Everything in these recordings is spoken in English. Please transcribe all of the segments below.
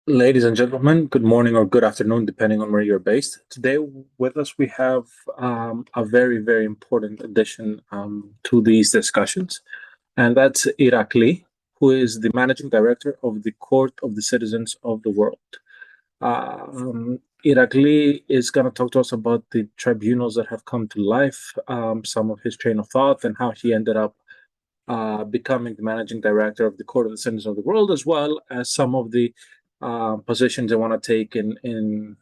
Ladies and gentlemen, good morning or good afternoon, depending on where you're based. Today with us, we have a very, very important addition to these discussions, and that's Irakli, who is the managing director of the Court of the Citizens of the World. Irakli is going to talk to us about the tribunals that have come to life, some of his train of thought, and how he ended up becoming the managing director of the Court of the Citizens of the World, as well as some of the positions I want to take in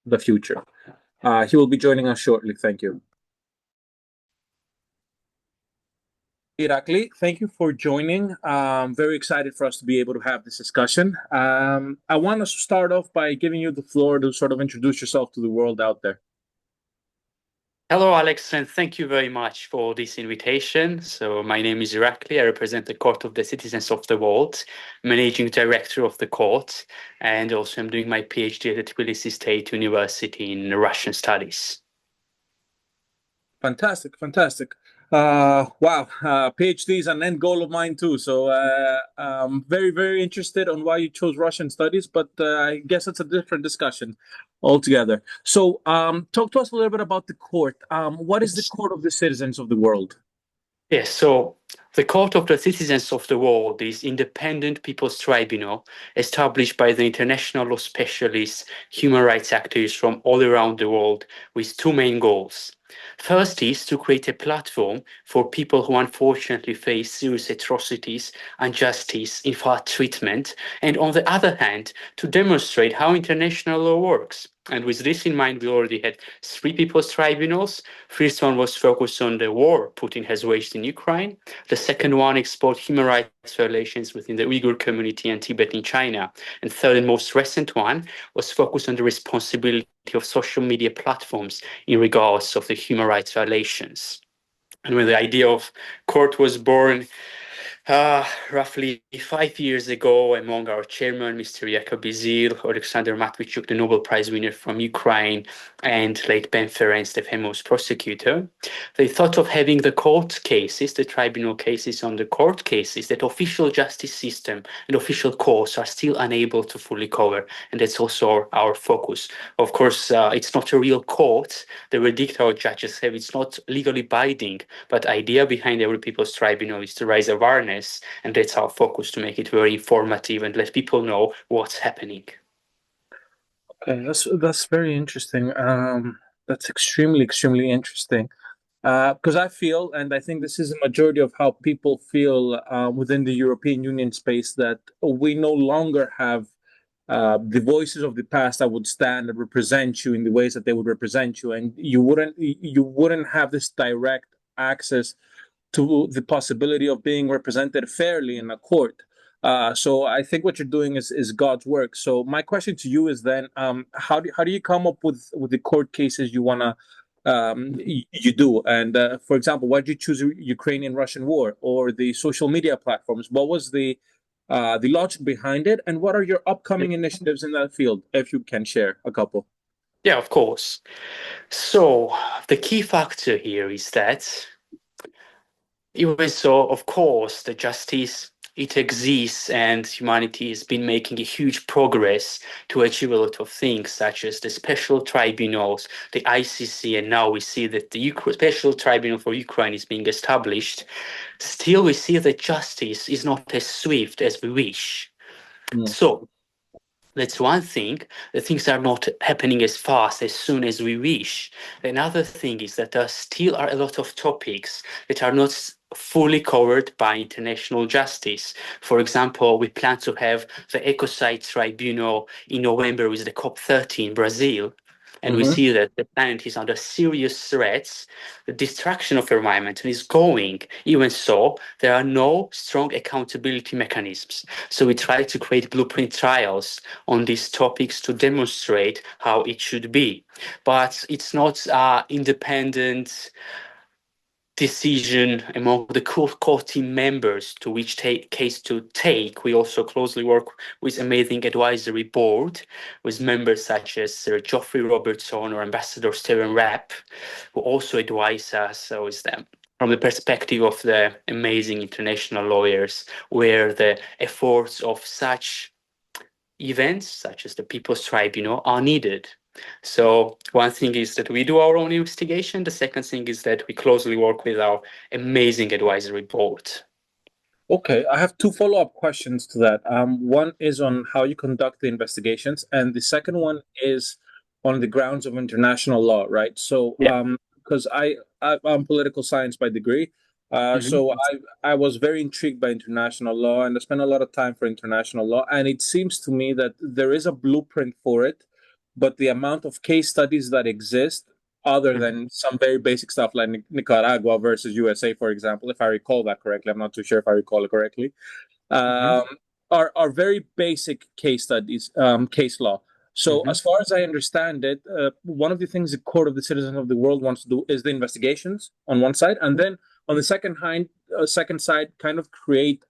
the future. He will be joining us shortly. Thank you. Irakli, thank you for joining. Very excited for us to be able to have this discussion. I want to start off by giving you the floor to sort of introduce yourself to the world out there. Hello, Alex, and thank you very much for this invitation. So my name is Irakli. I represent the Court of the Citizens of the World, managing director of the court, and also I'm doing my PhD at the Tbilisi State University in Russian studies. Fantastic, fantastic. Wow, PhD is an end goal of mine too. So I'm very, very interested on why you chose Russian studies, but I guess it's a different discussion altogether. So talk to us a little bit about the court. What is the Court of the Citizens of the World? Yes, so the Court of the Citizens of the World is independent people's tribunal established by the international law specialists, human rights actors from all around the world with two main goals. First is to create a platform for people who unfortunately face serious atrocities, injustice, unfair treatment, and on the other hand, to demonstrate how international law works. And with this in mind, we already had three people's tribunals. First one was focused on the war Putin has waged in Ukraine. The second one explored human rights violations within the Uyghur community and Tibet in China. And third and most recent one was focused on the responsibility of social media platforms in regards of the human rights violations. And when the idea of court was born, roughly 5 years ago, among our chairman, Mr. Yakub Alexander Matvichuk, the Nobel Prize winner from Ukraine, and late Ben Ferenc, the famous prosecutor, they thought of having the court cases, the tribunal cases on the court cases that official justice system and official courts are still unable to fully cover. And that's also our focus. Of course, it's not a real court. The verdict our judges have, it's not legally binding, but idea behind every people's tribunal is to raise awareness. And that's our focus, to make it very informative and let people know what's happening. Okay, that's very interesting. That's extremely interesting. Because I feel, and I think this is a majority of how people feel within the European Union space, that we no longer have the voices of the past that would stand and represent you in the ways that they would represent you, and you wouldn't have this direct access to the possibility of being represented fairly in a court. So I think what you're doing is God's work. So my question to you is then, how do you come up with the court cases you wanna you do? And for example, why did you choose Ukrainian-Russian war or the social media platforms? What was the logic behind it, and what are your upcoming initiatives in that field, if you can share a couple? Yeah, of course. So the key factor here is that even so, of course, the justice, it exists and humanity has been making a huge progress to achieve a lot of things, such as the special tribunals, the ICC, and now we see that the special tribunal for Ukraine is being established. Still, we see that justice is not as swift as we wish. So that's one thing. The things are not happening as fast, as soon as we wish. Another thing is that there still are a lot of topics that are not fully covered by international justice. For example, we plan to have the Ecocide Tribunal in November with the COP30 in Brazil. And we see that the planet is under serious threats. The destruction of environment is going. Even so, there are no strong accountability mechanisms. So we try to create blueprint trials on these topics to demonstrate how it should be. But it's not independent decision among the core team members to which case to take. We also closely work with amazing advisory board with members such as Sir Geoffrey Robertson or Ambassador Stephen Rapp, who also advise us with them from the perspective of the amazing international lawyers, where the efforts of such events, such as the People's Tribunal, are needed. So one thing is that we do our own investigation. The second thing is that we closely work with our amazing advisory board. Okay, I have two follow-up questions to that. One is on how you conduct the investigations, and the second one is on the grounds of international law, right? So, Yeah. because I'm political science by degree, Mhm. so I was very intrigued by international law, and I spent a lot of time for international law, and it seems to me that there is a blueprint for it, but the amount of case studies that exist, other Mhm. than some very basic stuff like Nicaragua versus USA, for example, if I recall that correctly. I'm not too sure if I recall it correctly. Mhm. Um, are very basic case studies, case law. So, Mhm. as far as I understand it, one of the things the Court of the Citizens of the World wants to do is the investigations on one side, and then on the second side, kind of create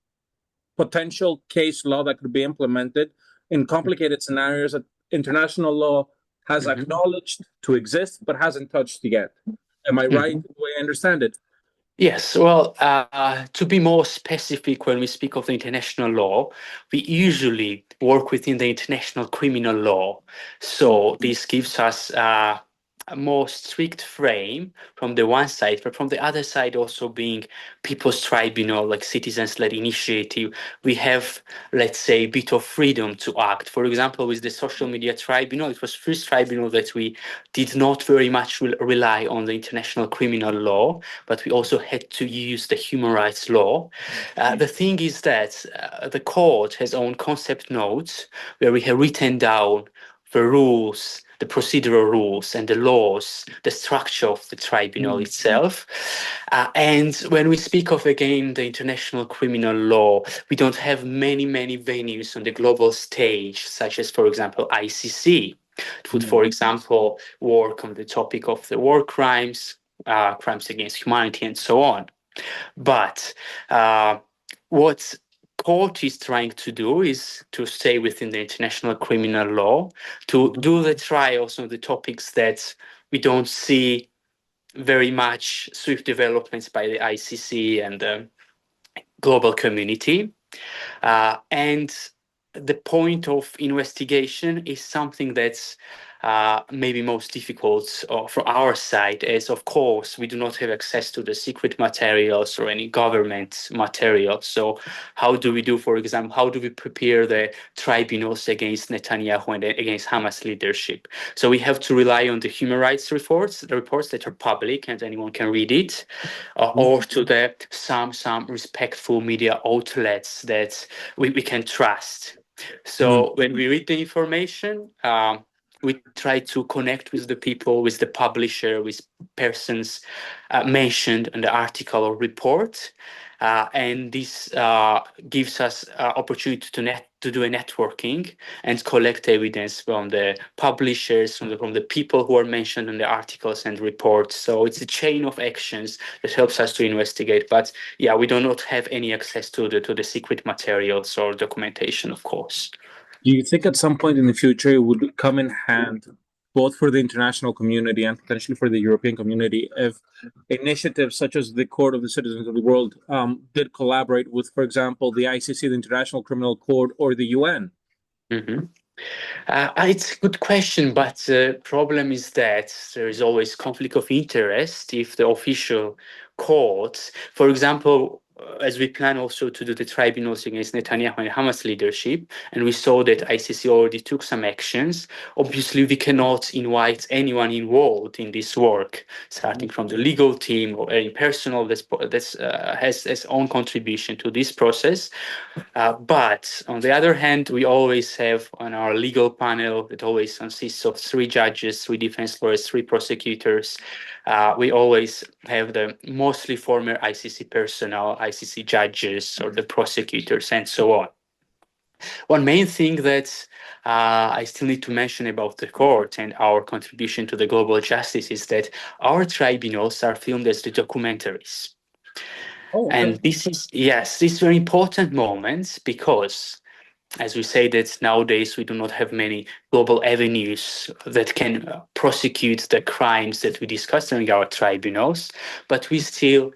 potential case law that could be implemented in complicated scenarios that international law has Mhm. acknowledged to exist but hasn't touched yet. Am I right Mhm. the way I understand it? Yes, well, to be more specific, when we speak of the international law, we usually work within the international criminal law. So this gives us a more strict frame from the one side, but from the other side, also being people's tribunal, like citizens-led initiative, we have, let's say, a bit of freedom to act. For example, with the social media tribunal, it was first tribunal that we did not very much rely on the international criminal law, but we also had to use the human rights law. The thing is that the court has own concept notes where we have written down the rules, the procedural rules and the laws, the structure of the tribunal Mm. itself. And when we speak of, again, the international criminal law, we don't have many venues on the global stage, such as, for example, ICC. It would, for Mm. example, work on the topic of the war crimes, crimes against humanity, and so on. But what court is trying to do is to stay within the international criminal law, to do the trials on the topics that we don't see very much swift developments by the ICC and the global community. And the point of investigation is something that's maybe most difficult from our side, as of course we do not have access to the secret materials or any government materials. So how do we do, for example, how do we prepare the tribunals against Netanyahu and against Hamas leadership? So we have to rely on the human rights reports, the reports that are public and anyone can read it, or to the some respectful media outlets that we can trust. Mm. So when we read the information, we try to connect with the people, with the publisher, with persons mentioned in the article or report. And this gives us opportunity to do a networking and collect evidence from the publishers, from the people who are mentioned in the articles and reports. So it's a chain of actions that helps us to investigate. But yeah, we do not have any access to the secret materials or documentation, of course. Do you think at some point in the future it would come in hand, both for the international community and potentially for the European community, if initiatives such as the Court of the Citizens of the World did collaborate with, for example, the ICC, the International Criminal Court, or the UN? Mhm. It's a good question, but the problem is that there is always conflict of interest if the official courts, for example, as we plan also to do the tribunals against Netanyahu and Hamas leadership, and we saw that ICC already took some actions. Obviously, we cannot invite anyone involved in this work, starting from the legal team or any personal that's has own contribution to this process. But on the other hand, we always have on our legal panel that always consists of three judges, three defense lawyers, three prosecutors. We always have the mostly former ICC personnel, ICC judges, or the prosecutors, and so on. One main thing that I still need to mention about the court and our contribution to the global justice is that our tribunals are filmed as the documentaries. Oh, okay. And this is, yes, this is very important moments because, as we say, that nowadays we do not have many global avenues that can prosecute the crimes that we discuss during our tribunals, but we still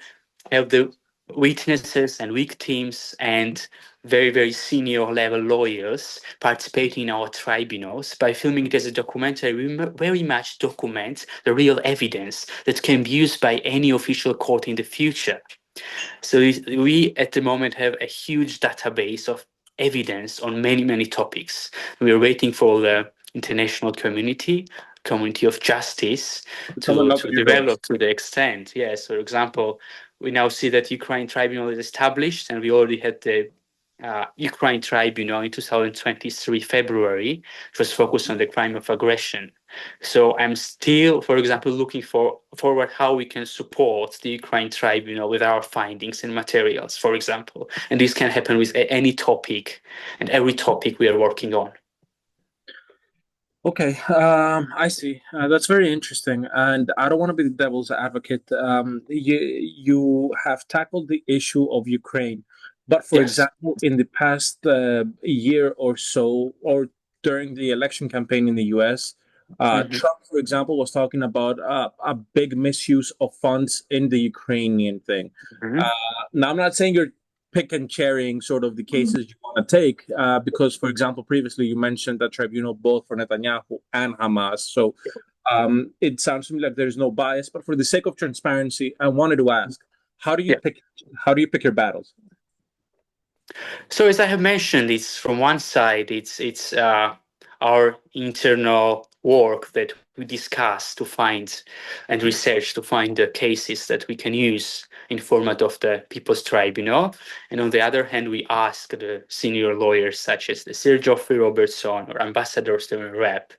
have the witnesses and victims and very, very senior level lawyers participating in our tribunals. By filming it as a documentary, we very much document the real evidence that can be used by any official court in the future. So we at the moment have a huge database of evidence on many, many topics. We are waiting for the international community of justice Come and knock to on your doors. develop to the extent. Yes, for example, we now see that Ukraine tribunal is established, and we already had the Ukraine tribunal in 2023 February, which was focused on the crime of aggression. So I'm still, for example, looking forward how we can support the Ukraine tribunal with our findings and materials, for example. And this can happen with any topic and every topic we are working on. Okay, I see. That's very interesting, and I don't want to be the devil's advocate. You have tackled the issue of Ukraine, but for Yes. example, in the past year or so, or during the election campaign in the U.S., Hmm. Trump, for example, was talking about a big misuse of funds in the Ukrainian thing. Hmm. Uh, Now, I'm not saying you're pick and cherrying sort of the cases you want to take, because, for example, previously you mentioned that tribunal both for Netanyahu and Hamas. So it sounds to me like there's no bias, but for the sake of transparency, I wanted to ask, how do you Yeah. pick how do you pick your battles? So as I have mentioned, it's from one side, it's our internal work that we discuss to find and research to find the cases that we can use in format of the People's Tribunal. And on the other hand, we ask the senior lawyers such as the Sir Geoffrey Robertson or Ambassador Stephen Rapp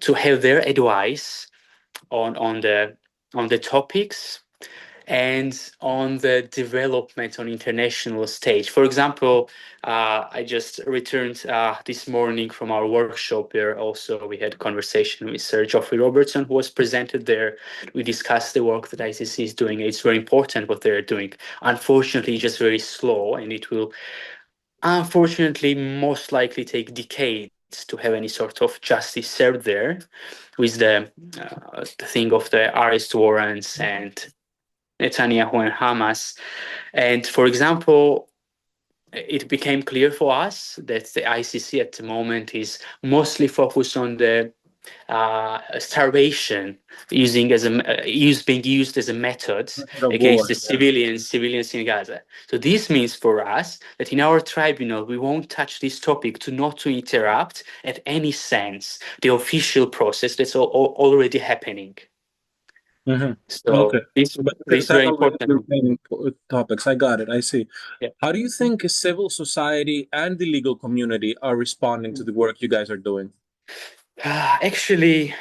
to have their advice on the topics and on the development on international stage. For example, I just returned this morning from our workshop where also we had a conversation with Sir Geoffrey Robertson, who was presented there. We discussed the work that ICC is doing. It's very important what they're doing. Unfortunately, just very slow, and it will unfortunately most likely take decades to have any sort of justice served there with the thing of the arrest warrants and Netanyahu and Hamas. And for example, it became clear for us that the ICC at the moment is mostly focused on the starvation being used as a method Method of against war. the civilians in Gaza. So this means for us that in our tribunal we won't touch this topic to not to interrupt at any sense the official process that's already happening. Okay, So but you this can is very tackle the important. remaining topics. I got it. I see. Yeah. How do you think civil society and the legal community are responding to the work you guys are doing? Actually,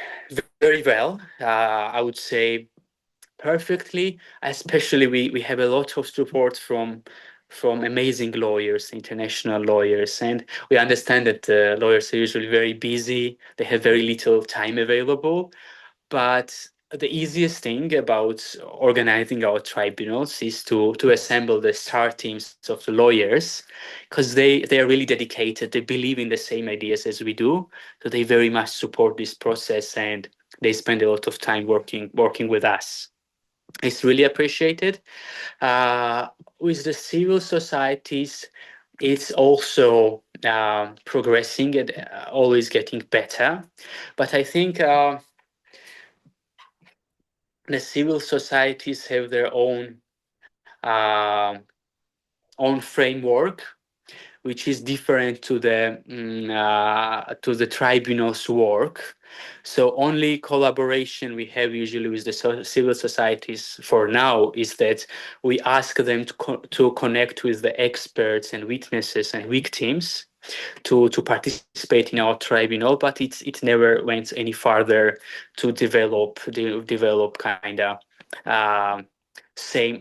very well. I would say perfectly. Especially, we have a lot of support from amazing lawyers, international lawyers, and we understand that lawyers are usually very busy. They have very little time available. But the easiest thing about organizing our tribunals is to assemble the star teams of the lawyers because they are really dedicated. They believe in the same ideas as we do, so they very much support this process and they spend a lot of time working with us. It's really appreciated. Uh, with the civil societies, it's also progressing and always getting better. But I think the civil societies have their uh, own framework, which is different to the tribunal's work. So only collaboration we have usually with the civil societies for now is that we ask them to connect with the experts and witnesses and victims to participate in our tribunal, but it never went any farther to develop kind of um, same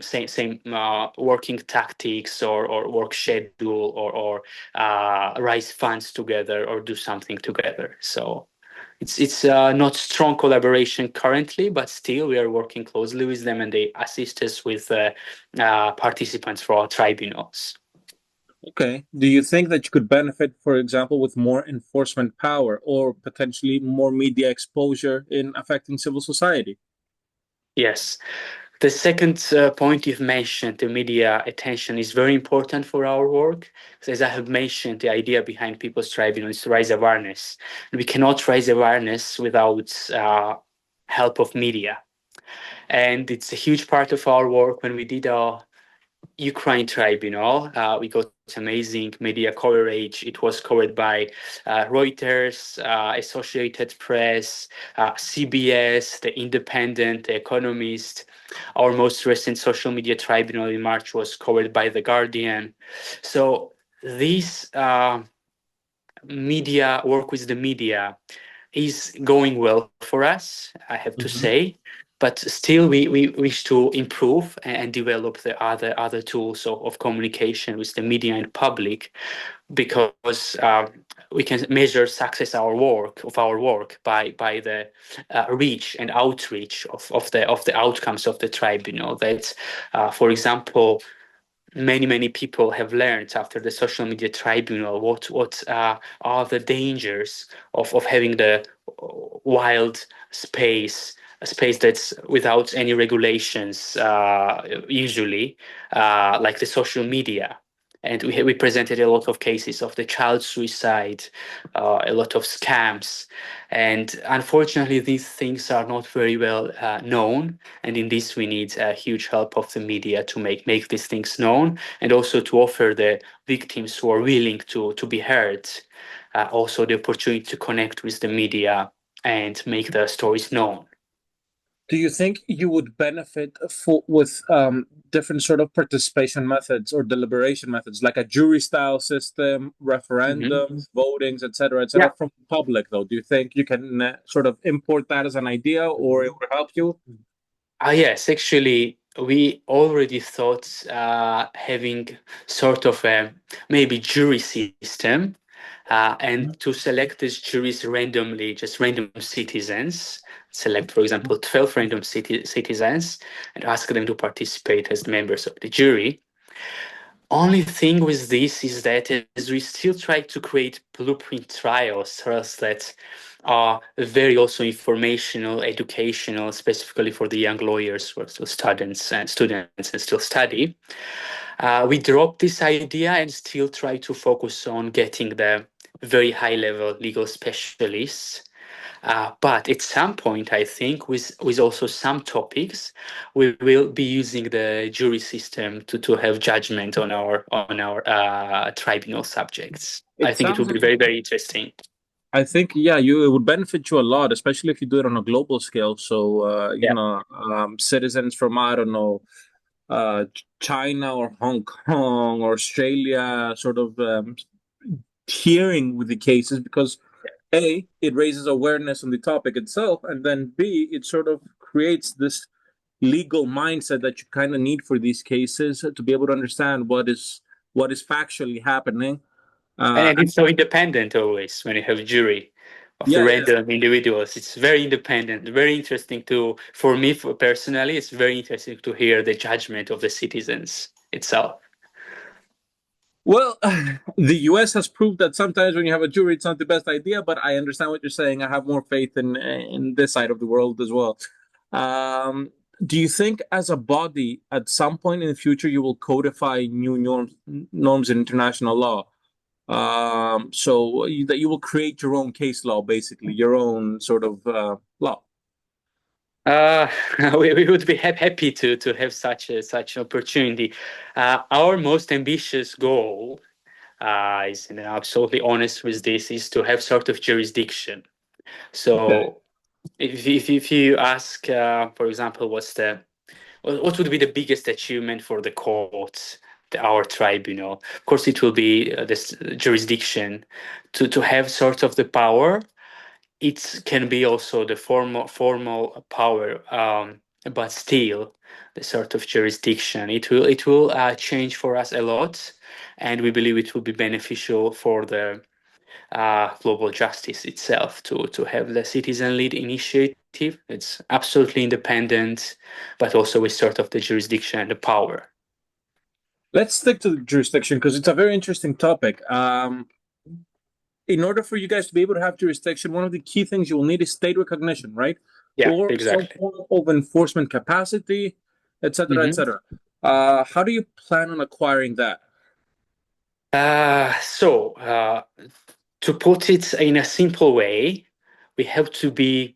working tactics or work schedule or raise funds together or do something together. So it's not strong collaboration currently, but still we are working closely with them and they assist us with participants for our tribunals. Okay. Do you think that you could benefit, for example, with more enforcement power or potentially more media exposure in affecting civil society? Yes. The second point you've mentioned, the media attention, is very important for our work. As I have mentioned, the idea behind People's Tribunal is to raise awareness. And we cannot raise awareness without help of media. And it's a huge part of our work. When we did our Ukraine tribunal, we got amazing media coverage. It was covered by Reuters, Associated Press, CBS, The Independent, The Economist. Our most recent social media tribunal in March was covered by The Guardian. So these media work with the media is going well for us, I have to Mhm. say. But still, we wish to improve and develop the other tools of communication with the media and public, because we can measure success our work by the reach and outreach of the outcomes of the tribunal. That, for example, many people have learned after the social media tribunal what are the dangers of having the wild space, a space that's without any regulations, usually, like the social media. And we presented a lot of cases of the child suicide, a lot of scams. And unfortunately, these things are not very well known. And in this, we need a huge help of the media to make these things known, and also to offer the victims who are willing to be heard also the opportunity to connect with the media and make the stories known. Do you think you would benefit with different sort of participation methods or deliberation methods, like a jury style system, Mhm. referendums, votings, et cetera, Yeah. from the public, though? Do you think you can sort of import that as an idea, or it would help you? Yes, actually, we already thought having sort of a maybe jury system, and to select these juries randomly, just random citizens, select, for example, 12 random citizens, and ask them to participate as members of the jury. Only thing with this is that as we still try to create blueprint trials that are very also informational, educational, specifically for the young lawyers who are still students and still study. We dropped this idea and still try to focus on getting the very high level legal specialists. But at some point, I think, with also some topics, we will be using the jury system to have judgment on our tribunal subjects. I It think it will sounds be like very interesting. I think, yeah, you it would benefit you a lot, especially if you do it on a global scale. So, Yeah. citizens from, I don't know, China or Hong Kong or Australia, sort of hearing with the cases, because A, it raises awareness on the topic itself, and then B, it sort of creates this legal mindset that you kind of need for these cases to be able to understand what is factually happening. And And it's so independent always when you have a jury of the yeah, yeah. random individuals. It's very independent, very interesting for me, personally, it's very interesting to hear the judgment of the citizens itself. Well, the U.S. has proved that sometimes when you have a jury, it's not the best idea. But I understand what you're saying. I have more faith in this side of the world as well. Um, do you think, as a body, at some point in the future, you will codify new norms in international law? That you will create your own case law, basically your own sort of law. Uh, we would be happy to have such an opportunity. Our most ambitious goal is, and I'm absolutely honest with this, is to have sort of jurisdiction. Okay. So if you ask, for example, what would be the biggest achievement for the courts, our tribunal? Of course, it will be this jurisdiction to have sort of the power. It can be also the formal power, but still the sort of jurisdiction. It will change for us a lot, and we believe it will be beneficial for the global justice itself to have the citizen lead initiative. It's absolutely independent, but also with sort of the jurisdiction and the power. Let's stick to the jurisdiction because it's a very interesting topic. In order for you guys to be able to have jurisdiction, one of the key things you will need is state recognition, right? Yeah, Or some exactly. form of enforcement capacity. etc., Mhm. etc. How do you plan on acquiring that? So, to put it in a simple way, we have to be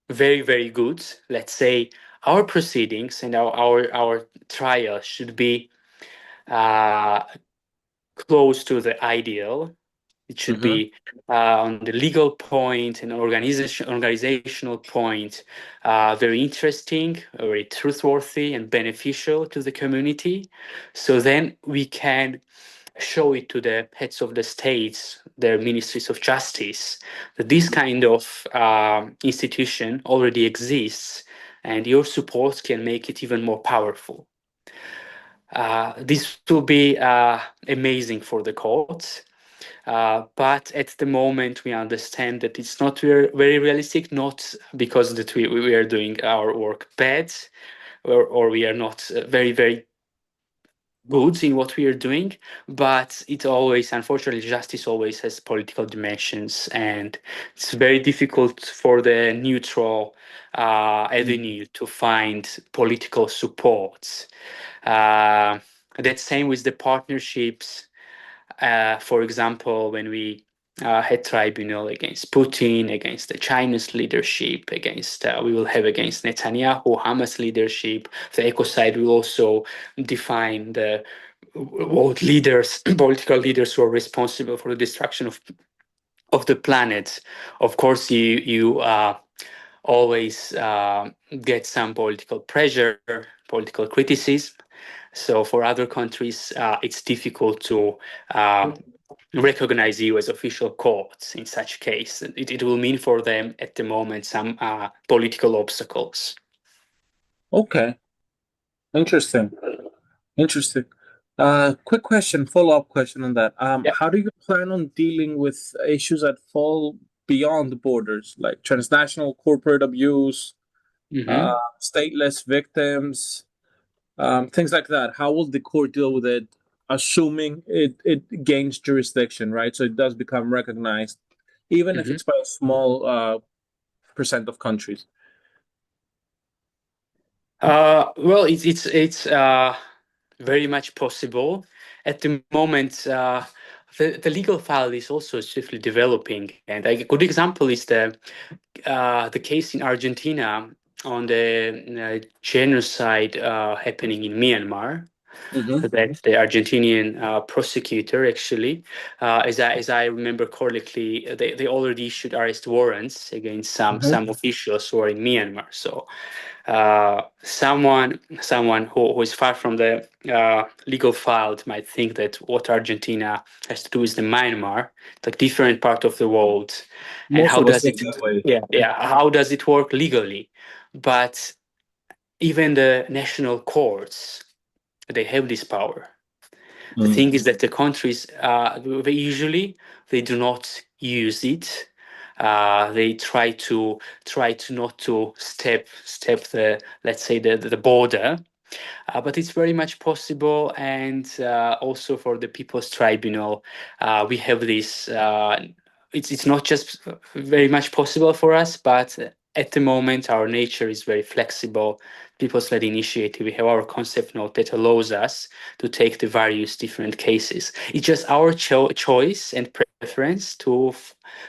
very, very good. Let's say our proceedings and our trial should be uh, close to the ideal. It should Mm-hmm. be on the legal point and organizational point, very interesting, very truthworthy, and beneficial to the community. So then we can show it to the heads of the states, their ministries of justice, that this kind of institution already exists, and your support can make it even more powerful. This will be amazing for the courts. But at the moment, we understand that it's not very realistic, not because that we are doing our work bad, or we are not very, very good in what we are doing, but it always, unfortunately, justice always has political dimensions, and it's very difficult for the neutral avenue to find political support. Uh, that's same with the partnerships. For example, when we had tribunal against Putin, against the Chinese leadership, against we will have against Netanyahu, Hamas leadership. The eco side will also define the what leaders, political leaders who are responsible for the destruction of the planet. Of course, you always get some political pressure, political criticism. So for other countries, it's difficult to uh, recognize you as official courts in such case. It will mean for them at the moment some political obstacles. Okay, interesting. Interesting. Quick question, follow-up question on that. Yeah. How do you plan on dealing with issues that fall beyond the borders, like transnational corporate abuse, Hmm. stateless victims, things like that? How will the court deal with it, assuming it gains jurisdiction, right? So it does become recognized, even if Hmm. it's by a small percent of countries. Well, it's very much possible. At the moment, the legal file is also swiftly developing, and a good example is the case in Argentina on the genocide happening in Myanmar. Mm-hmm. That the Argentinian prosecutor actually, as I remember correctly, they already issued arrest warrants against some officials who are in Myanmar. So someone who is far from the legal file might think that what Argentina has to do is the Myanmar, like different part of the world, and Most how of us does think it, that way. yeah, how does it work legally? But even the national courts, they have this power. The Mm. thing is that the countries, they do not use it. They try to not to step the, let's say, the border, but it's very much possible. And also for the People's Tribunal, we have this. It's not just very much possible for us, but at the moment our nature is very flexible. People's-led initiative. We have our concept note that allows us to take the various different cases. It's just our choice and preference to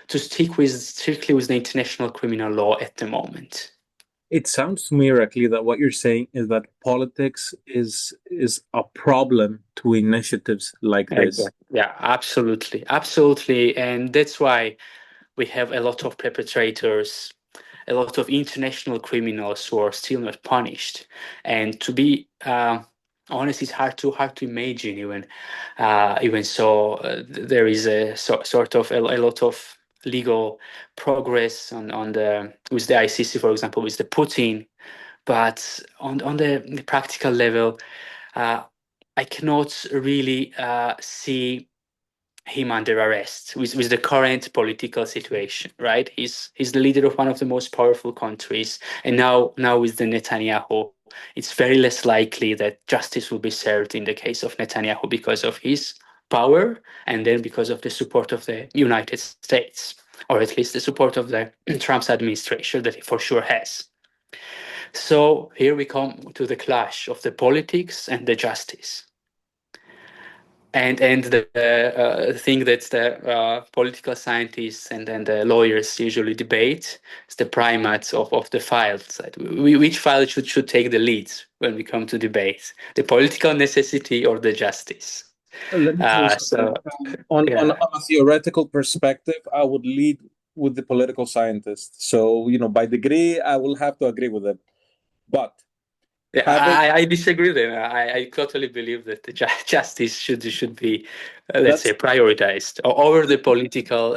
stick with strictly with the international criminal law at the moment. It sounds to me, Irakli, that what you're saying is that politics is a problem to initiatives like this. Exactly. Yeah, absolutely, absolutely, and that's why we have a lot of perpetrators, a lot of international criminals who are still not punished. And to be honest, it's hard to imagine even so. There is a sort of a lot of legal progress on the with the ICC, for example, with the Putin, but on the practical level, uh, I cannot really see him under arrest with the current political situation, right? He's the leader of one of the most powerful countries, and now with the Netanyahu, it's very less likely that justice will be served in the case of Netanyahu because of his power, and then because of the support of the United States, or at least the support of the Trump's administration that he for sure has. So here we come to the clash of the politics and the justice. And the thing that the political scientists and then the lawyers usually debate is the primates of the files. Which file should take the lead when we come to debate, the political necessity or the justice? Let me tell you something. So On yeah, a theoretical perspective, I would lead with the political scientist. So, by degree, I will have to agree with them. But yeah, having I disagree then. I totally believe that the justice should be, let's say, that's prioritized over the political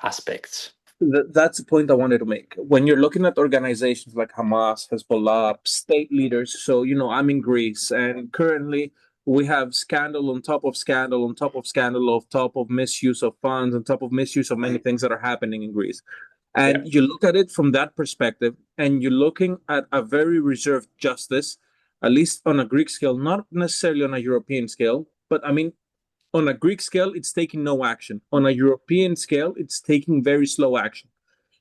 aspects. that's the point I wanted to make. When you're looking at organizations like Hamas, Hezbollah, state leaders, so I'm in Greece, and currently we have scandal on top of scandal on top of scandal on top of misuse of funds on top of misuse of many things that are happening in Greece. Yeah. And you look at it from that perspective, and you're looking at a very reserved justice, at least on a Greek scale, not necessarily on a European scale, but I mean, on a Greek scale, it's taking no action. On a European scale, it's taking very slow action.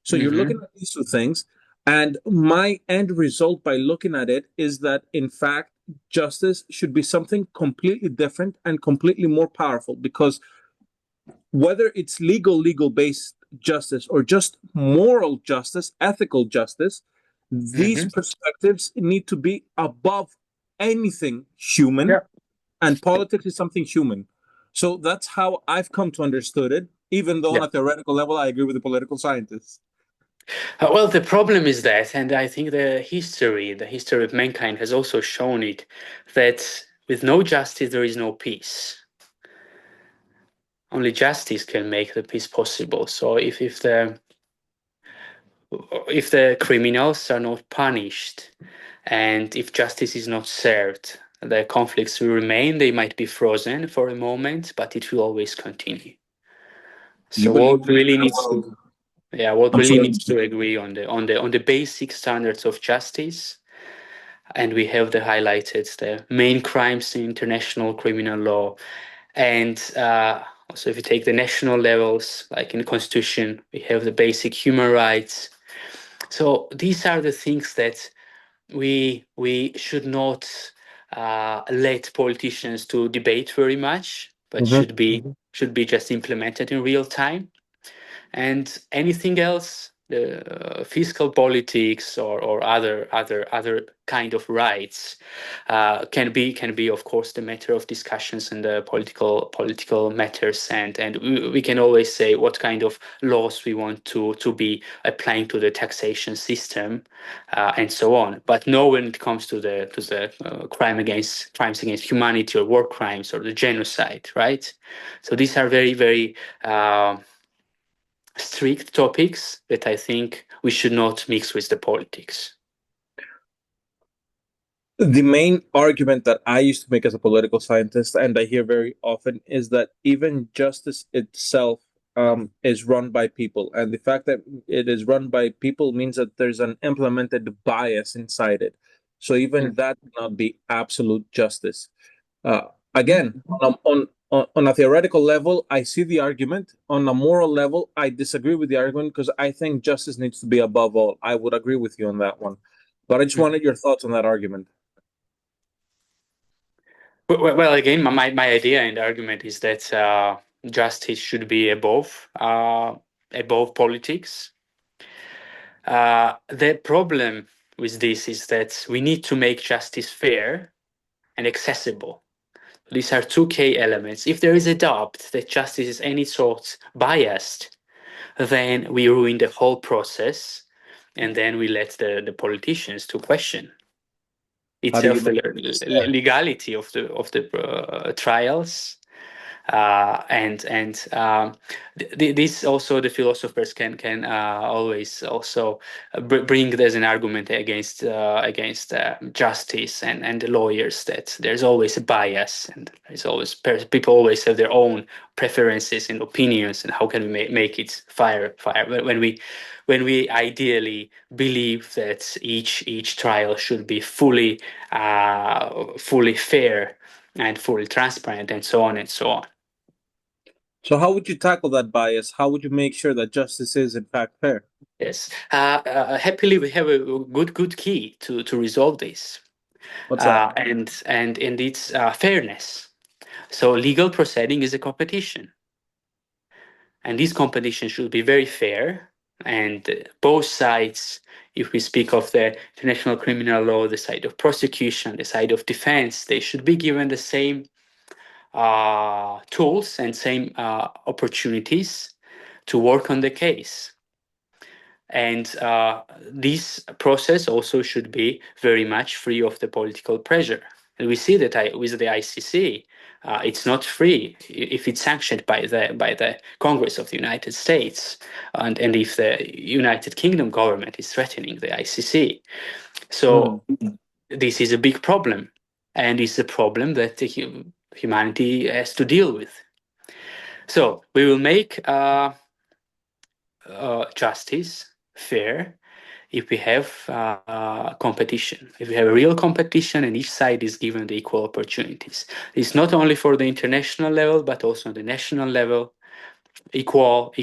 So you're looking Hmm. at these two things. And my end result by looking at it is that, in fact, justice should be something completely different and completely more powerful because whether it's legal based justice or just moral justice, ethical justice, these Hmm. perspectives need to be above anything human, Yeah. and politics is something human. So that's how I've come to understood it, even though on Yeah. a theoretical level I agree with the political scientists. Well, the problem is that, and I think the history of mankind has also shown it, that with no justice there is no peace. Only justice can make the peace possible. So if the criminals are not punished, and if justice is not served, the conflicts will remain. They might be frozen for a moment, but it will always continue. Do you So believe what we live really in a needs world? to yeah, what I'm really sorry. needs to agree on the basic standards of justice, and we have the highlighted the main crimes in international criminal law, and also if you take the national levels, like in the constitution, we have the basic human rights. So these are the things that we should not let politicians to debate very much, but Mhm. should be just implemented in real time. And anything else, the fiscal politics or other kind of rights, can be of course the matter of discussions in the political matters, and we can always say what kind of laws we want to be applying to the taxation system, and so on. But no, when it comes to the crimes against humanity or war crimes or the genocide, right? So these are very very strict topics that I think we should not mix with the politics. The main argument that I used to make as a political scientist, and I hear very often, is that even justice itself is run by people. And the fact that it is run by people means that there's an implemented bias inside it. So even that cannot be absolute justice. Again, on a theoretical level, I see the argument. On a moral level, I disagree with the argument because I think justice needs to be above all. I would agree with you on that one. But I just wanted your thoughts on that argument. Well, again, my idea and argument is that justice should be above politics. The problem with this is that we need to make justice fair and accessible. These are two key elements. If there is a doubt that justice is any sort biased, then we ruin the whole process, and then we let the politicians to question How do you itself, the make justice fair? legality of the trials, and this also the philosophers can always also bring as an argument against justice, and the lawyers, that there's always a bias, and there's always people always have their own preferences and opinions, and how can we make it fair when we ideally believe that each trial should be fully fair and fully transparent, and so on and so on. So how would you tackle that bias? How would you make sure that justice is in fact fair? Yes. Happily, we have a good key to resolve this, What's that? and it's fairness. So legal proceeding is a competition, and this competition should be very fair. And both sides, if we speak of the international criminal law, the side of prosecution, the side of defense, they should be given the same tools and same opportunities to work on the case. And this process also should be very much free of the political pressure. And we see that with the ICC, it's not free if it's sanctioned by the Congress of the United States, and if the United Kingdom government is threatening the ICC. Mm. So this is a big problem, and it's a problem that humanity has to deal with. So we will make justice fair if we have competition, if we have a real competition and each side is given the equal opportunities. It's not only for the international level, but also on the national level, equal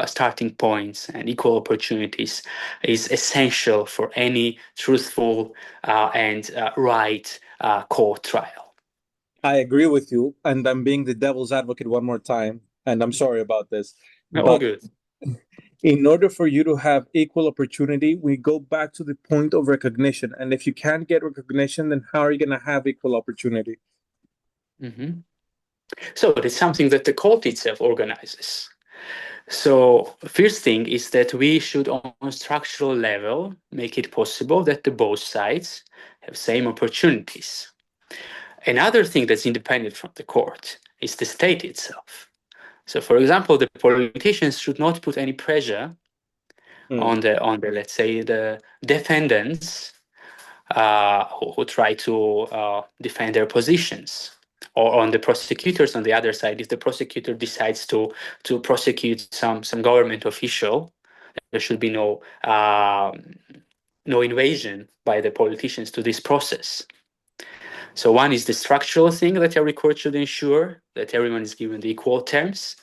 starting points and equal opportunities is essential for any truthful and right court trial. I agree with you, and I'm being the devil's advocate one more time, and I'm sorry about this. All But good. in order for you to have equal opportunity, we go back to the point of recognition. And if you can't get recognition, then how are you going to have equal opportunity? Mhm. So it's something that the court itself organizes. So first thing is that we should on structural level make it possible that the both sides have same opportunities. Another thing that's independent from the court is the state itself. So for example, the politicians should not put any pressure Mm. on the let's say the defendants who try to defend their positions, or on the prosecutors on the other side. If the prosecutor decides to prosecute some government official, there should be no invasion by the politicians to this process. So one is the structural thing that every court should ensure that everyone is given the equal terms.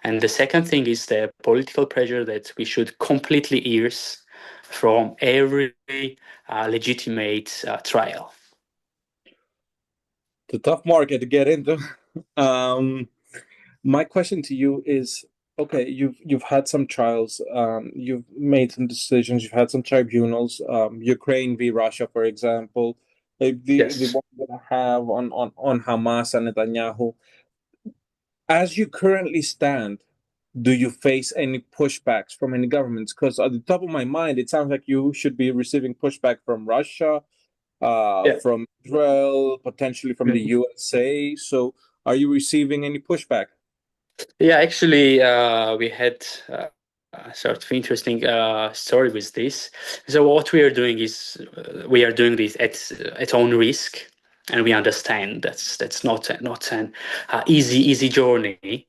And the second thing is the political pressure that we should completely erase from every legitimate trial. It's a tough market to get into. um, my question to you is: okay, you've had some trials, you've made some decisions, you've had some tribunals, Ukraine v. Russia, for example, the Yes. one that I have on Hamas and Netanyahu. As you currently stand, do you face any pushbacks from any governments? Because at the top of my mind, it sounds like you should be receiving pushback from Russia, Yeah. from Israel, potentially from the USA. So, are you receiving any pushback? Yeah, actually, we had a sort of interesting story with this. So what we are doing is we are doing this at own risk, and we understand that's not an easy journey.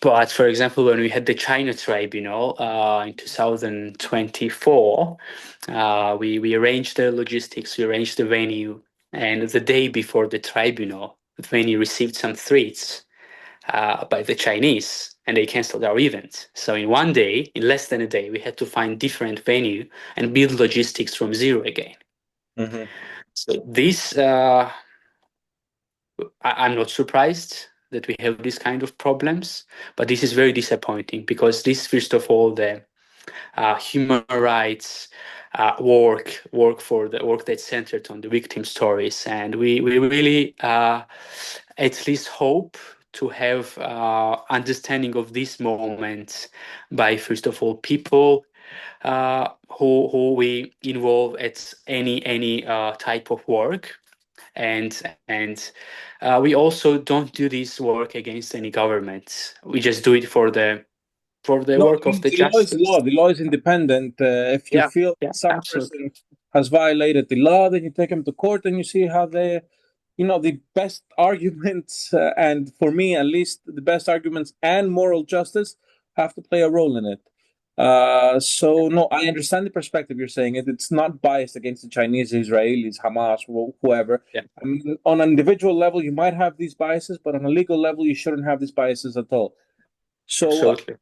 But for example, when we had the China tribunal in 2024, we arranged the logistics, we arranged the venue, and the day before the tribunal, the venue received some threats by the Chinese, and they canceled our event. So in one day, in less than a day, we had to find different venue and build logistics from zero again. Hmm. So this, I'm not surprised that we have this kind of problems, but this is very disappointing because this, first of all, the human rights work for the work that's centered on the victim stories, and we really at least hope to have understanding of this moment by first of all people who we involve at any type of work, and we also don't do this work against any government. We just do it for the No, work of the the law is law. justice. The law is independent. If you Yeah, feel yeah, that some absolutely. person has violated the law, then you take him to court and you see how they, the best arguments, and for me at least, the best arguments and moral justice have to play a role in it. So no, I understand the perspective you're saying. It's not biased against the Chinese, Israelis, Hamas, whoever. Yeah, I mean, on an individual level, you might have these biases, but on a legal level, you shouldn't have these biases at all. So absolutely.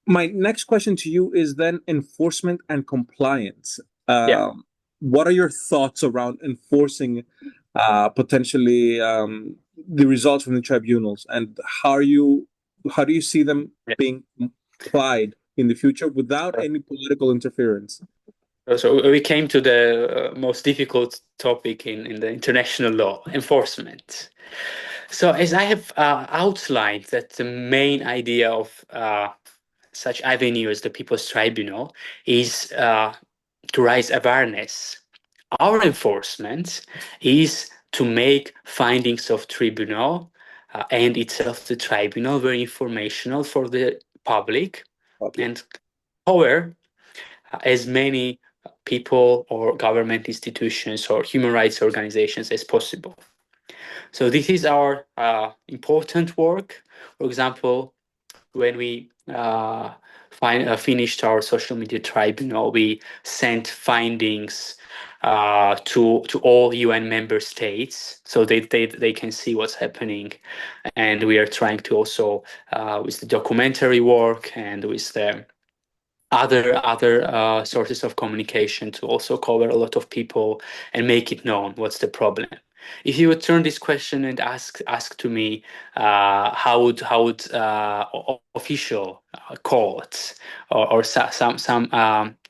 my next question to you is then enforcement and compliance. Yeah. What are your thoughts around enforcing potentially the results from the tribunals, and how do you see them Yeah. being applied in the future without any political interference? So we came to the most difficult topic in the international law, enforcement. So as I have outlined, that the main idea of such avenue as the People's Tribunal is to raise awareness. Our enforcement is to make findings of tribunal and itself the tribunal very informational for the public Public. and cover as many people or government institutions or human rights organizations as possible. So this is our important work. For example, when we finished our social media tribunal, we sent findings to all UN member states so they can see what's happening. And we are trying to also, with the documentary work and with the other sources of communication, to also cover a lot of people and make it known what's the problem. If you would turn this question and ask to me, how would official courts or some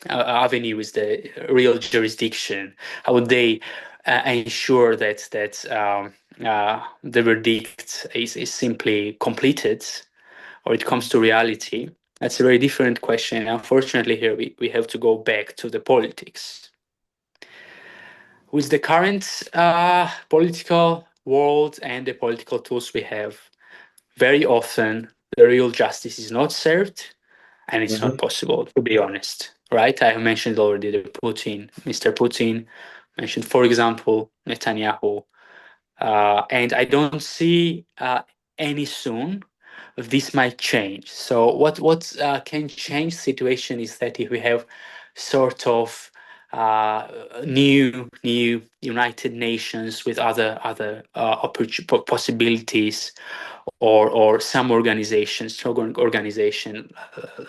avenue with the real jurisdiction, how would they ensure that the verdict is simply completed or it comes to reality? That's a very different question. Unfortunately, here we have to go back to the politics. With the current political world and the political tools we have, very often the real justice is not served and it's not Mhm. possible, to be honest. Right? I have mentioned already the Mr. Putin, mentioned, for example, Netanyahu. And I don't see any soon this might change. So what can change situation is that if we have sort of new United Nations with other possibilities, or some organizations, strong organization,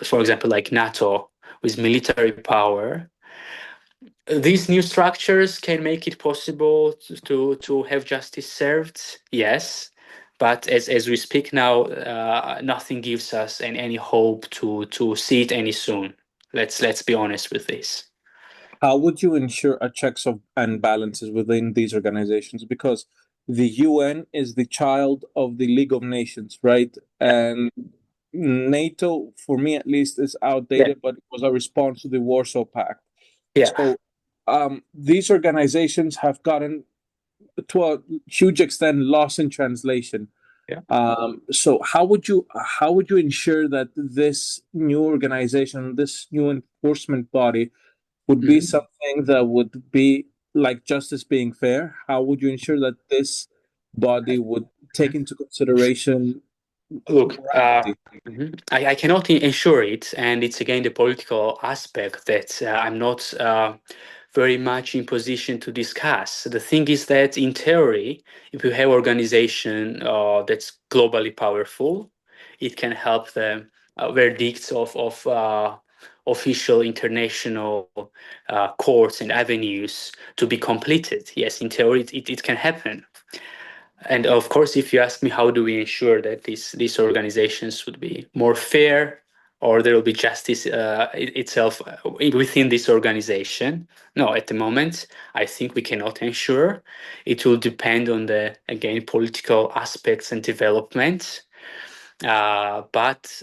for example, like NATO with military power. These new structures can make it possible to have justice served, yes, but as we speak now, nothing gives us any hope to see it any soon. Let's be honest with this. How would you ensure a checks of and balances within these organizations? Because the UN is the child of the League of Nations, right? Yeah, And NATO, for me at least, is yeah, outdated, but it was a response to the Warsaw Pact. yeah. So these organizations have gotten, to a huge extent, lost in translation. Yeah. So how would you ensure that this new organization, this new enforcement body, would be Mhm. something that would be like justice being fair? How would you ensure that this body would take into consideration Look, morality? I cannot ensure it, and it's again the political aspect that I'm not very much in position to discuss. The thing is that in theory, if you have organization that's globally powerful, it can help the verdicts of official international courts and avenues to be completed. Yes, in theory, it can happen. And of course, if you ask me, how do we ensure that these organizations would be more fair, or there will be justice itself within this organization? No, at the moment, I think we cannot ensure. It will depend on the, again, political aspects and developments. But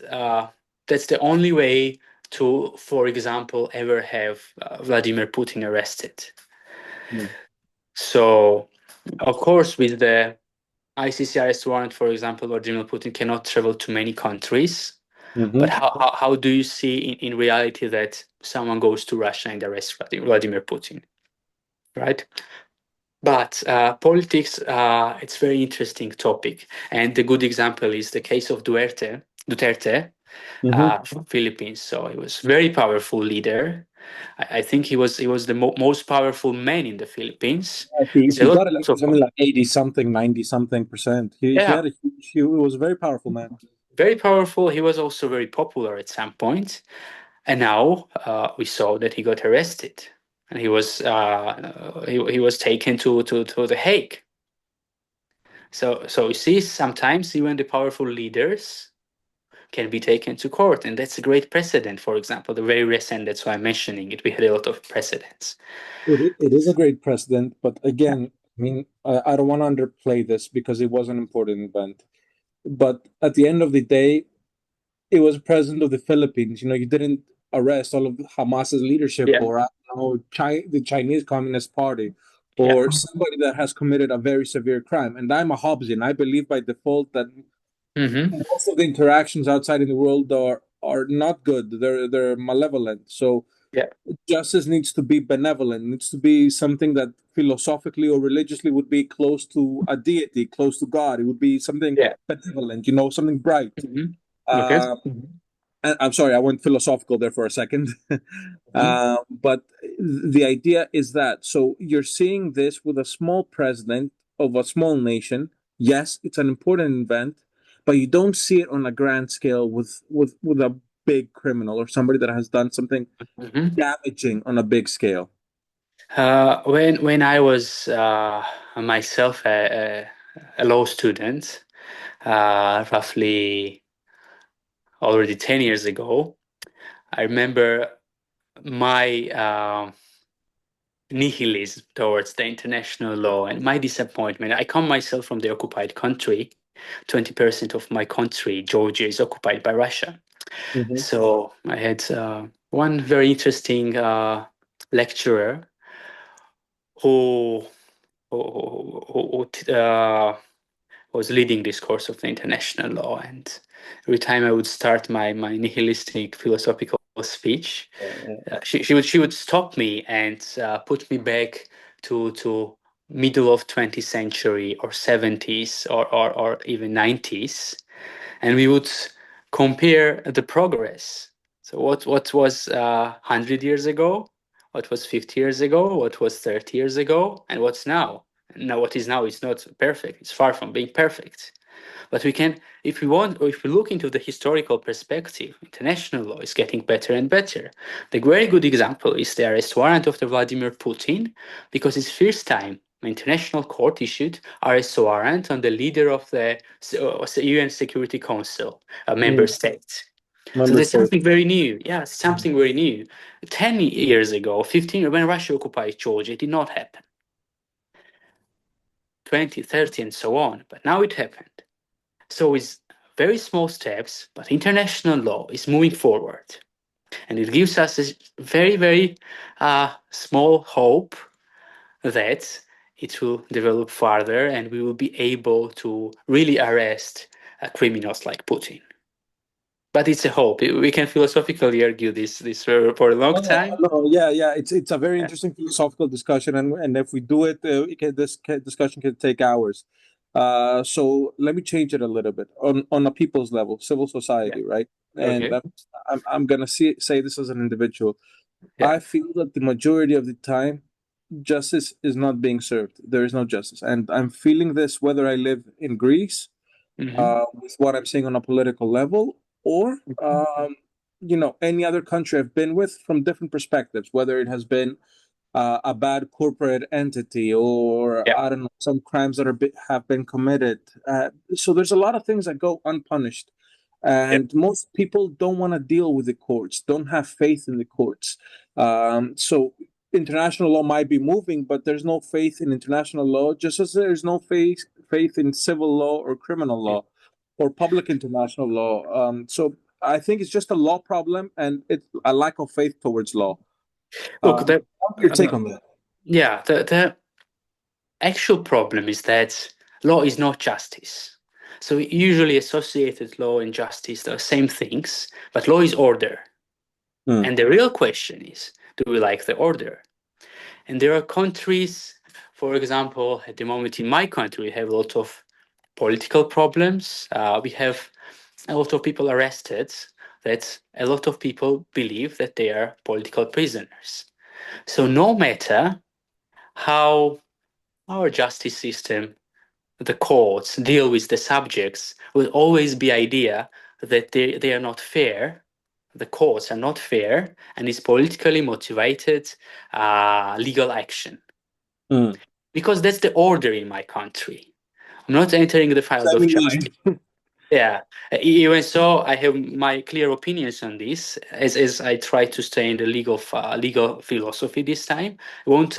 that's the only way to, for example, ever have Vladimir Putin arrested. So, of course, with the ICC arrest warrant, for example, Vladimir Putin cannot travel to many countries. But Mm-hmm. how do you see in reality that someone goes to Russia and arrests Vladimir Putin, right? But politics, it's very interesting topic. And the good example is the case of Duterte. Hmm. from Philippines. So he was very powerful leader. I think he was the most powerful man in the Philippines. There's a He lot got elected of something like 80 something, 90 something percent. He yeah, had a huge, he was a very powerful man. very powerful. He was also very popular at some point, and now we saw that he got arrested, and he was taken to the Hague. So you see, sometimes even the powerful leaders can be taken to court, and that's a great precedent. For example, the very recent. That's why I'm mentioning it. We had a lot of precedents. It is a great precedent, but again, I mean, I don't want to underplay this because it was an important event. But at the end of the day, it was president of the Philippines. You know, you didn't arrest all of Hamas's leadership Yeah, or I don't know, the Chinese Communist Party yeah, or somebody that has committed a very severe crime. And I'm a Hobbesian. I believe by default that hmm, most of the interactions outside in the world are not good. They're malevolent. So yeah, justice needs to be benevolent, needs to be something that philosophically or religiously would be close to a deity, close to God. It would be something yeah. benevolent, you know, something bright. Hmm. Okay. Uh, and I'm sorry, I went philosophical there for a second. Hmm. But the idea is that so you're seeing this with a small president of a small nation. Yes, it's an important event, but you don't see it on a grand scale with a big criminal or somebody that has done something Hmm. damaging on a big scale. When I was myself a law student, roughly already 10 years ago, I remember my nihilism towards the international law and my disappointment. I come myself from the occupied country. 20% of my country, Georgia, is occupied by Russia. Hmm. So I had one very interesting lecturer who who was leading this course of the international law, and every time I would start my nihilistic philosophical speech, she would stop me and put me back to middle of 20th century or 70s or even 90s, and we would compare the progress. So what was 100 years ago, what was 50 years ago, what was 30 years ago, and what's now. Now what is now is not perfect. It's far from being perfect. But we can, if we want, or if we look into the historical perspective, international law is getting better and better. The very good example is the arrest warrant of the Vladimir Putin, because it's first time an international court issued arrest warrant on the leader of the UN Security Council, a member Mm. state. So Member that's state. something very new. Yeah, something very new. 10 years ago, 15, when Russia occupied Georgia, it did not happen. 20, 30, and so on. But now it happened. So it's very small steps, but international law is moving forward. And it gives us a very, very small hope that it will develop further and we will be able to really arrest criminals like Putin. But it's a hope. We can philosophically argue this for a long No, no, time. no, yeah, yeah. It's a very Yeah, interesting philosophical discussion, and if we do it, discussion can take hours. So let me change it a little bit on a people's level, civil yeah. society, right? And Okay. I'm gonna say this as an individual. Yeah. I feel that the majority of the time, justice is not being served. There is no justice, and I'm feeling this whether I live in Greece Hmm. with what I'm seeing on a political level, or you know, any other country I've been with from different perspectives, whether it has been a bad corporate entity or Yeah. I don't know some crimes that have been committed. So there's a lot of things that go unpunished, Yeah. and most people don't want to deal with the courts, don't have faith in the courts. So international law might be moving, but there's no faith in international law, just as there's no faith in civil law or criminal Yeah. law or public international law. So I think it's just a law problem and it's a lack of faith towards law. Look, What's your take uh, on that? yeah, the actual problem is that law is not justice. So we usually associated law and justice are same things, but law is order. Hmm. And the real question is, do we like the order? And there are countries, for example, at the moment in my country, we have a lot of political problems. We have a lot of people arrested that a lot of people believe that they are political prisoners. So no matter how our justice system, the courts deal with the subjects, will always be idea that they are not fair. The courts are not fair, and it's politically motivated legal action. Mm. Because that's the order in my country. I'm not entering the field of justice. Semi-line. Yeah, even so, I have my clear opinions on this. As I try to stay in the legal philosophy this time, I won't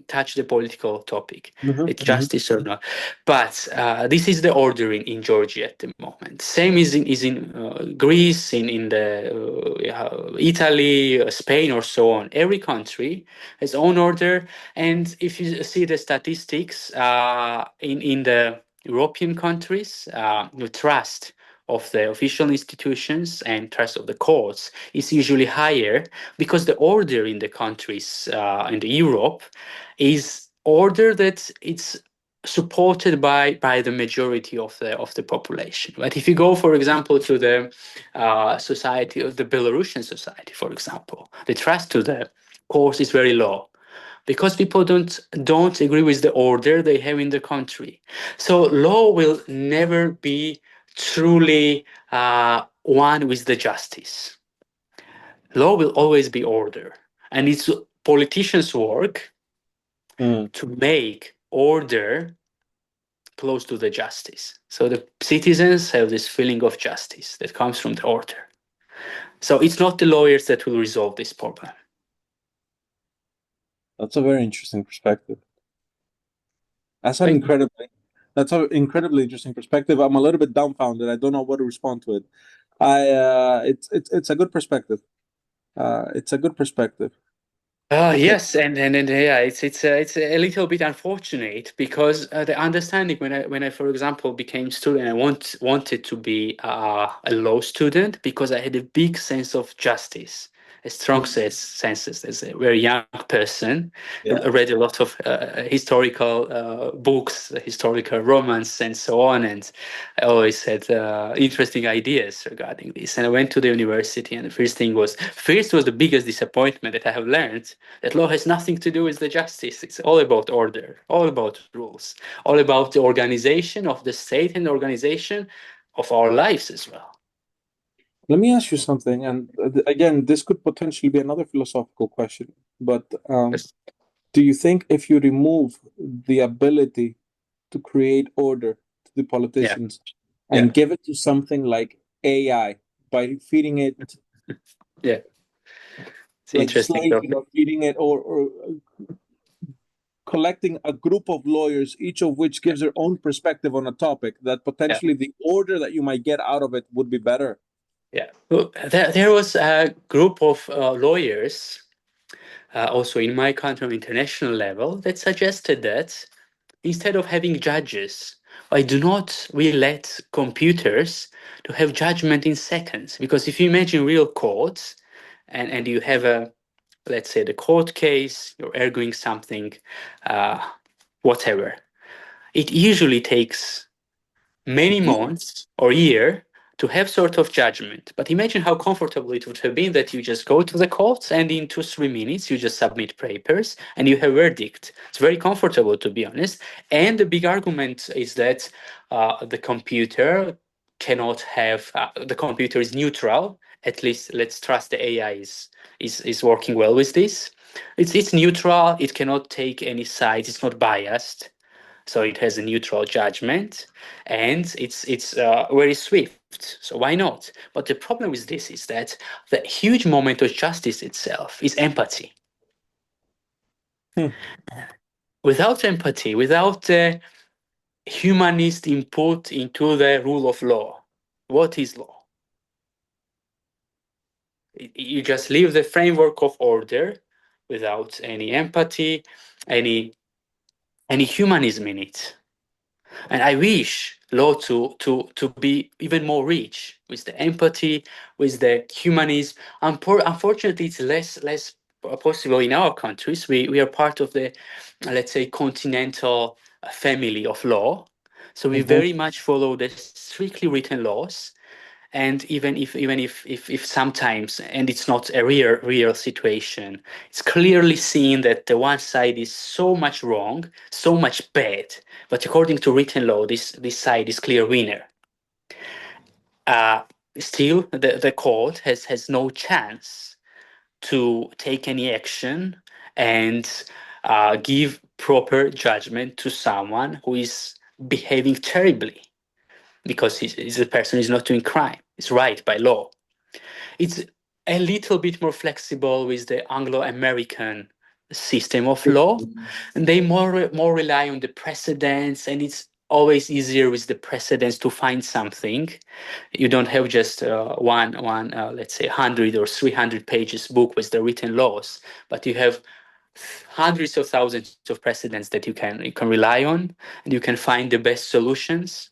touch the political topic. Mhm, It's mhm, justice or not. But this is the order in Georgia at the moment. Same is in Greece, in the Italy, Spain, or so on. Every country has own order, and if you see the statistics in the European countries, the trust of the official institutions and trust of the courts is usually higher because the order in the countries in the Europe is order that it's supported by the majority of the population. But if you go, for example, to the society of the Belarusian society, for example, the trust to the courts is very low because people don't agree with the order they have in the country. So law will never be truly one with the justice. Law will always be order, and it's politicians' work mm. to make order close to the justice. So the citizens have this feeling of justice that comes from the order. So it's not the lawyers that will resolve this problem. That's a very interesting perspective. That's an Thank you. incredibly that's an incredibly interesting perspective. I'm a little bit dumbfounded. I don't know what to respond to it. It's a good perspective. It's a good perspective. Okay. Yes, and yeah, it's a little bit unfortunate because the understanding when I for example became student, I wanted to be a law student because I had a big sense of justice, a strong senses as a very young person. I Yeah. read a lot of historical books, historical romance, and so on, and I always had interesting ideas regarding this. And I went to the university, and the first was the biggest disappointment that I have learned that law has nothing to do with the justice. It's all about order, all about rules, all about the organization of the state and the organization of our lives as well. Let me ask you something, and again, this could potentially be another philosophical question, but Yes. do you think if you remove the ability to create order to the Yeah, politicians yeah, and give it to something like AI by feeding it yeah. It's an interesting legislation topic. or feeding it or collecting a group of lawyers, each of which Yeah, gives their own perspective on a topic, that yeah, potentially the order that you might get out of it would be better. yeah. Well, there was a group of lawyers, also in my country, on international level, that suggested that instead of having judges, why do not we let computers to have judgment in seconds? Because if you imagine real courts and you have a, let's say, the court case, you're arguing something, uh, whatever, it usually takes many months or year to have sort of judgment. But imagine how comfortable it would have been that you just go to the courts and in 2 3 minutes you just submit papers and you have verdict. It's very comfortable, to be honest. And the big argument is that the computer cannot have the computer is neutral. At least let's trust the AI is working well with this. It's neutral. It cannot take any sides. It's not biased, so it has a neutral judgment, and it's very swift. So why not? But the problem with this is that the huge moment of justice itself is empathy. Hmm. Without empathy, without the humanist input into the rule of law, what is law? You just leave the framework of order without any empathy, any any humanism in it. And I wish law to be even more rich with the empathy, with the humanism. Unfortunately, it's less possible in our countries. We are part of the, let's say, continental family of law. So we Mhm. very much follow the strictly written laws, And even if sometimes, and it's not a real situation, it's clearly seen that the one side is so much wrong, so much bad, but according to written law, this side is clear winner. uh, Still the court has no chance to take any action and give proper judgment to someone who is behaving terribly, because the person is not doing crime. It's right by law. It's a little bit more flexible with the Anglo-American system of law, and they more rely on the precedents, and it's always easier with the precedents to find something. You don't have just one let's say 100 or 300 pages book with the written laws, but you have hundreds of thousands of precedents that you can rely on, and you can find the best solutions.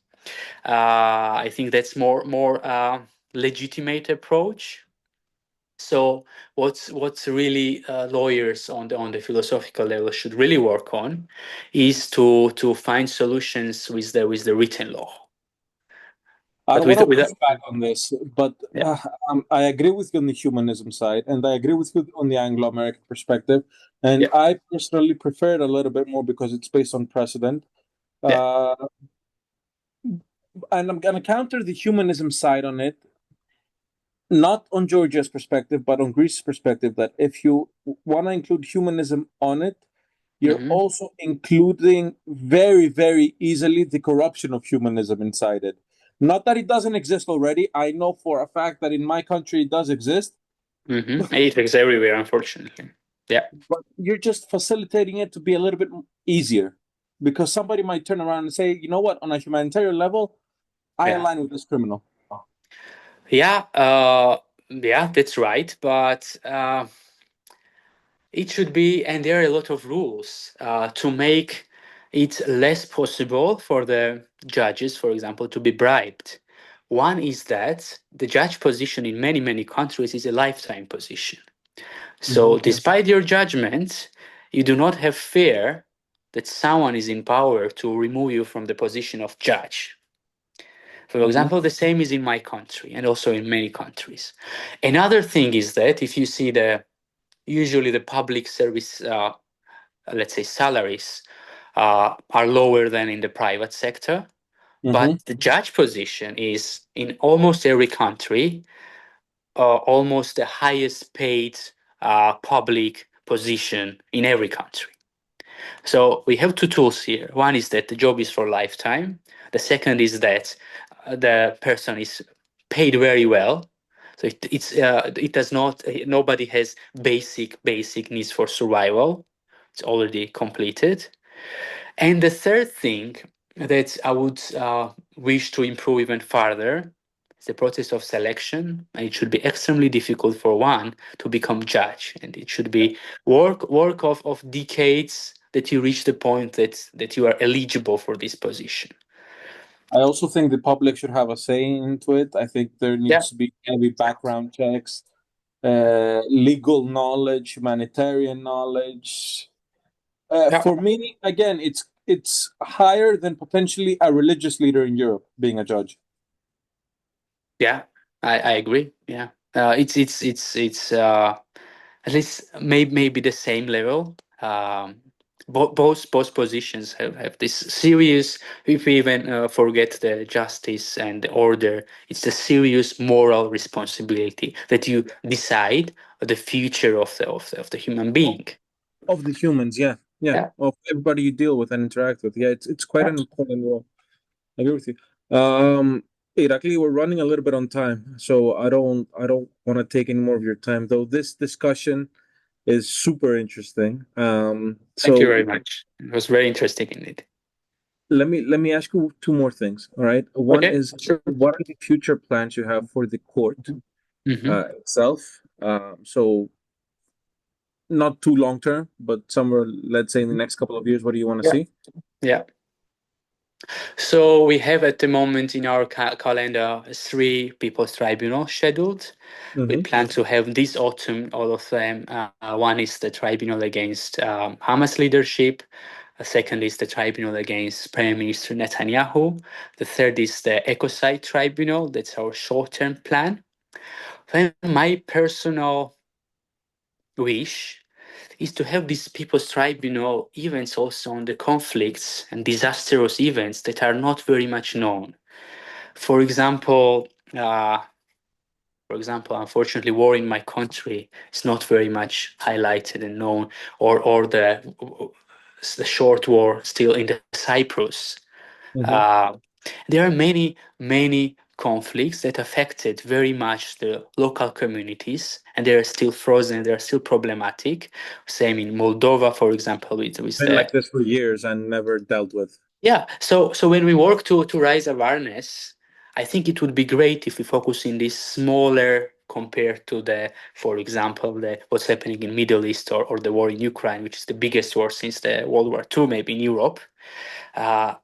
I think that's more legitimate approach. So what's really lawyers on the philosophical level should really work on is to find solutions with the written law. I But don't want to with push back on this, but yeah, I agree with you on the humanism side, and I agree with you on the Anglo-American perspective. And yeah, I personally prefer it a little bit more because it's based on precedent. yeah. Uh, and I'm going to counter the humanism side on it, not on Georgia's perspective, but on Greece's perspective. That if you want to include humanism on it, you're Hmm. also including very, very easily the corruption of humanism inside it. Not that it doesn't exist already. I know for a fact that in my country it does exist, Hmm. It is everywhere, unfortunately. Yeah, but you're just facilitating it to be a little bit easier because somebody might turn around and say, you know what, on a humanitarian level, I yeah, align with this criminal. yeah. Yeah, that's right. But it should be, and there are a lot of rules to make it less possible for the judges, for example, to be bribed. One is that the judge position in many countries is a lifetime position. So, Hmm. despite your judgment, you do not have fear that someone is in power to remove you from the position of judge. For Hmm. example, the same is in my country and also in many countries. Another thing is that if you see usually the public service, let's say salaries, are lower than in the private sector, but Hmm. the judge position is in almost every country almost the highest paid public position in every country. So we have two tools here. One is that the job is for lifetime. The second is that the person is paid very well. So it does not, nobody has basic needs for survival. It's already completed. And the third thing that I would wish to improve even further is the process of selection. And it should be extremely difficult for one to become judge, and it should be work of decades that you reach the point that you are eligible for this position. I also think the public should have a say into it. I think there Yeah, needs to be heavy background checks, legal knowledge, humanitarian knowledge. yeah, For me, again, it's higher than potentially a religious leader in Europe being a judge. yeah. I agree. Yeah, it's at least maybe the same level. Both positions have this serious. If we even forget the justice and the order, it's the serious moral responsibility that you decide the future of the human being. Of the humans, yeah, yeah, Yeah, of everybody you deal with and interact with. Yeah, it's quite yeah. an important role. I agree with you. Irakli, we're running a little bit on time, so I don't want to take any more of your time. Though this discussion is super interesting. Thank you So very much. It was very interesting indeed. let me ask you two more things. All right. One Okay, is, sure. what are the future plans you have for the court Hmm. itself? So not too long term, but somewhere, let's say in the next couple of years, what do you want to Yeah, see? yeah. So we have at the moment in our calendar three people's tribunal scheduled. We Mm-hmm. plan to have this autumn all of them. One is the tribunal against Hamas leadership. The second is the tribunal against Prime Minister Netanyahu. The third is the Ecocide Tribunal. That's our short-term plan. Then my personal wish is to have these people's tribunal events also on the conflicts and disastrous events that are not very much known. For example, uh, unfortunately, war in my country is not very much highlighted and known, or the short war still in the Cyprus. Mhm. Uh, there are many, many conflicts that affected very much the local communities, and they are still frozen. They are still problematic. Same in Moldova, for example, with Been the like this for years and never dealt with. yeah. So when we work to raise awareness, I think it would be great if we focus in this smaller compared to the, for example, the what's happening in Middle East or the war in Ukraine, which is the biggest war since the World War II, maybe in Europe.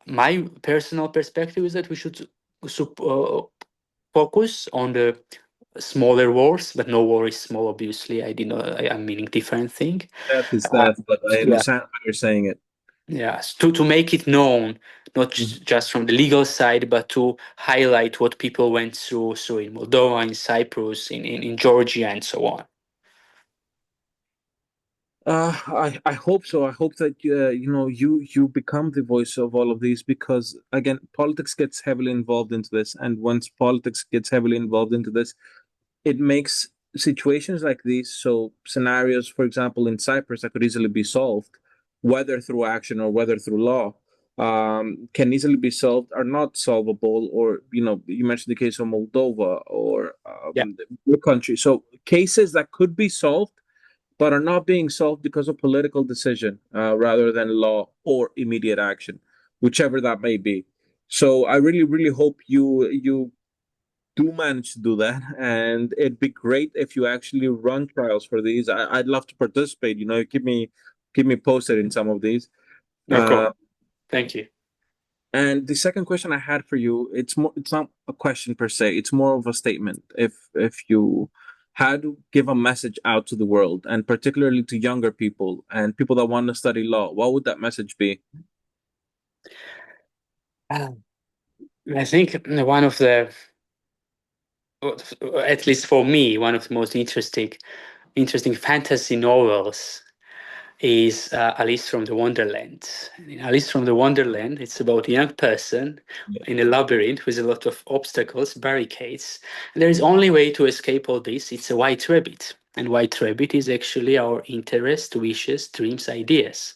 My personal perspective is that we should sup- uh, focus on the smaller wars, but no war is small. Obviously, I did not. I'm meaning different thing. Death is Uh, death, but I yeah, understand how you're saying it. yeah. To make it known, not Mhm. just from the legal side, but to highlight what people went through. So in Moldova, in Cyprus, in Georgia, and so on. I hope so. I hope that you become the voice of all of these because again, politics gets heavily involved into this, and once politics gets heavily involved into this, it makes situations like these. So scenarios, for example, in Cyprus, that could easily be solved, whether through action or whether through law, can easily be solved, are not solvable. Or you mentioned the case of Moldova or Yeah, your country. So cases that could be solved but are not being solved because of political decision rather than law or immediate action, whichever that may be. So I really, really hope you do manage to do that, and it'd be great if you actually run trials for these. I'd love to participate. Keep me posted in some of these. of course. Uh, Thank you. and the second question I had for you, it's not a question per se. It's more of a statement. If you had to give a message out to the world, and particularly to younger people and people that want to study law, what would that message be? Ah, I think one of the, at least for me, one of the most interesting fantasy novels is Alice from the Wonderland. In Alice from the Wonderland, it's about a young person in a labyrinth with a lot of obstacles, barricades. And there is only way to escape all this. It's a white rabbit. And white rabbit is actually our interest, wishes, dreams, ideas.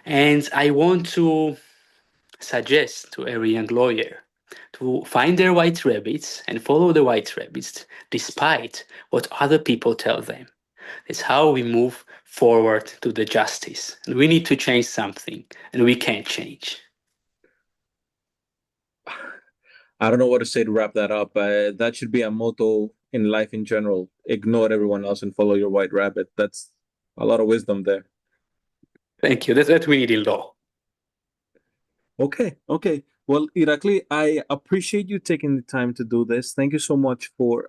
And I want to suggest to every young lawyer to find their white rabbits and follow the white rabbits despite what other people tell them. It's how we move forward to the justice. And we need to change something, and we can't change. I don't know what to say to wrap that up. That should be a motto in life in general. Ignore everyone else and follow your white rabbit. That's a lot of wisdom there. Thank you. That's what we need in law. Okay, okay. Well, Irakli, I appreciate you taking the time to do this. Thank you so much for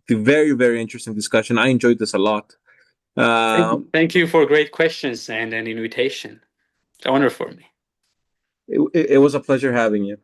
the very, very interesting discussion. I enjoyed this a lot. Um, Thank you for great questions and an invitation. It's an honor for me. it was a pleasure having you.